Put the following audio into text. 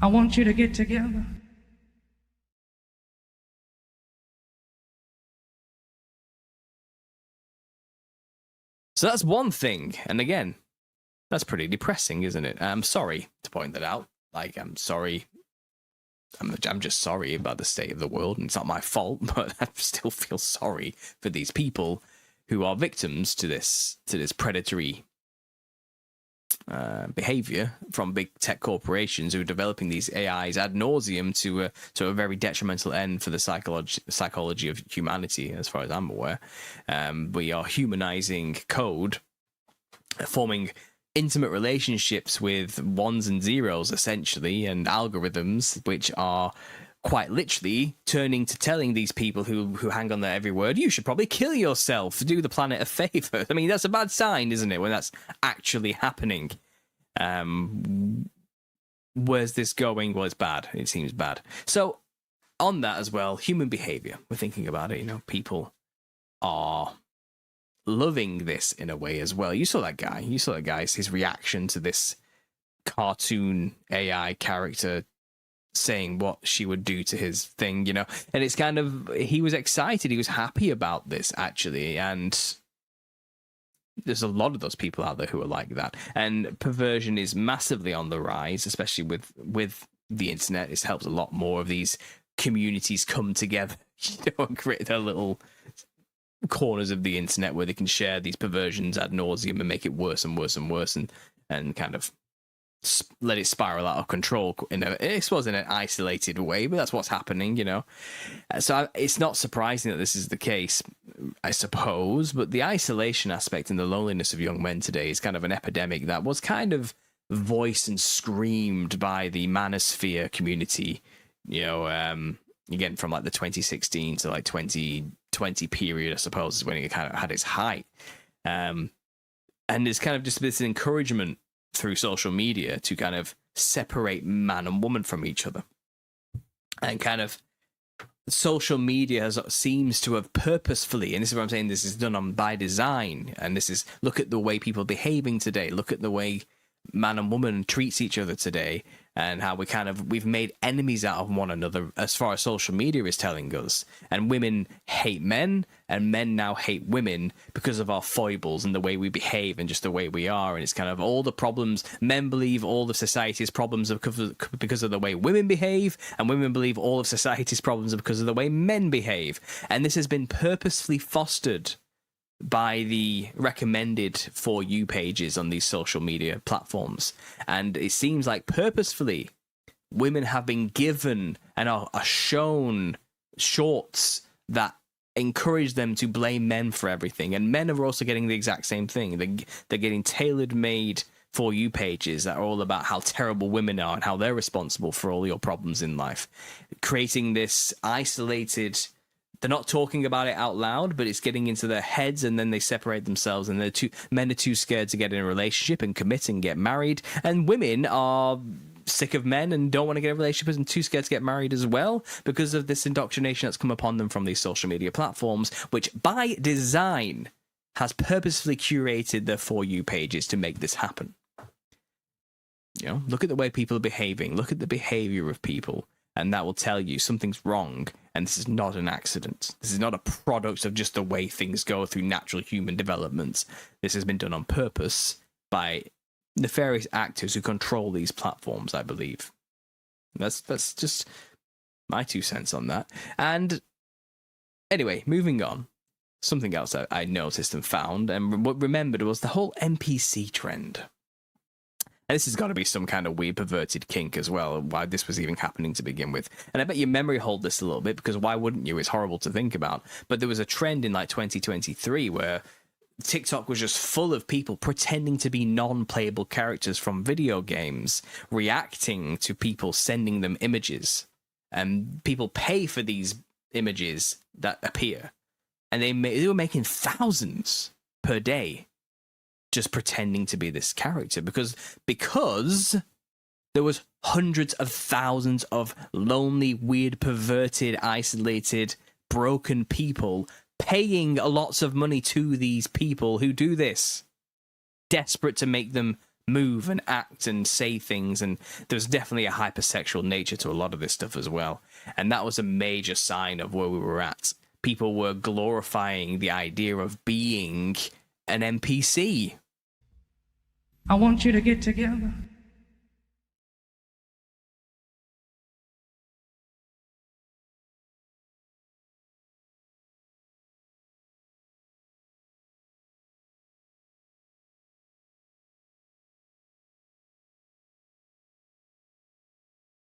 I want you to get together. So that's one thing. And again, that's pretty depressing, isn't it? I'm sorry to point that out. Like, I'm sorry. I'm just sorry about the state of the world, and it's not my fault, but I still feel sorry for these people who are victims to this predatory behavior from big tech corporations who are developing these AIs ad nauseum to a very detrimental end for the psychology of humanity, as far as I'm aware. We are humanizing code, forming intimate relationships with ones and zeros, essentially, and algorithms, which are quite literally turning to telling these people who hang on their every word, you should probably kill yourself to do the planet a favor. I mean, that's a bad sign, isn't it, when that's actually happening? Where's this going? Well, it's bad. It seems bad. So, on that as well, human behavior. We're thinking about it, people are loving this in a way as well. You saw that guy. His reaction to this cartoon AI character saying what she would do to his thing, and it's kind of, he was excited, he was happy about this, actually, and there's a lot of those people out there who are like that, and perversion is massively on the rise, especially with the internet. It's helped a lot more of these communities come together, and create their little corners of the internet where they can share these perversions ad nauseum and make it worse and worse and worse, and kind of let it spiral out of control I suppose in an isolated way, but that's what's happening, So it's not surprising that this is the case, I suppose, but the isolation aspect and the loneliness of young men today is kind of an epidemic that was kind of voiced and screamed by the Manosphere community, again, from like the 2016 to like 2020 period, I suppose, is when it kind of had its height. And it's kind of just this encouragement through social media to kind of separate man and woman from each other. And kind of social media seems to have purposefully, and this is what I'm saying, this is done by design, and this is, look at the way people are behaving today, look at the way man and woman treats each other today, and how we've made enemies out of one another as far as social media is telling us. And women hate men, and men now hate women because of our foibles and the way we behave and just the way we are. And it's kind of all the problems. Men believe all of society's problems are because of the way women behave, and women believe all of society's problems are because of the way men behave. And this has been purposefully fostered by the recommended For You pages on these social media platforms. And it seems like purposefully women have been given and are shown shorts that encourage them to blame men for everything. And men are also getting the exact same thing. They're getting tailor-made For You pages that are all about how terrible women are and how they're responsible for all your problems in life, creating this isolated. They're not talking about it out loud, but it's getting into their heads, and then they separate themselves, and men are too scared to get in a relationship and commit and get married, and women are sick of men and don't want to get in relationships and too scared to get married as well because of this indoctrination that's come upon them from these social media platforms, which by design has purposefully curated their For You pages to make this happen. Look at the way people are behaving, look at the behavior of people, and that will tell you something's wrong, and this is not an accident. This is not a product of just the way things go through natural human development. This has been done on purpose by nefarious actors who control these platforms, I believe. That's just my 2 cents on that. And anyway, moving on. Something else I noticed and found and remembered was the whole NPC trend. And this has got to be some kind of weird perverted kink as well, why this was even happening to begin with. And I bet your memory hold this a little bit, because why wouldn't you? It's horrible to think about. But there was a trend in like 2023 where TikTok was just full of people pretending to be non-playable characters from video games, reacting to people sending them images. And people pay for these images that appear. And they were making thousands per day just pretending to be this character because there was hundreds of thousands of lonely, weird, perverted, isolated, broken people paying lots of money to these people who do this, desperate to make them move and act and say things, and there was definitely a hypersexual nature to a lot of this stuff as well. And that was a major sign of where we were at. People were glorifying the idea of being an NPC. I want you to get together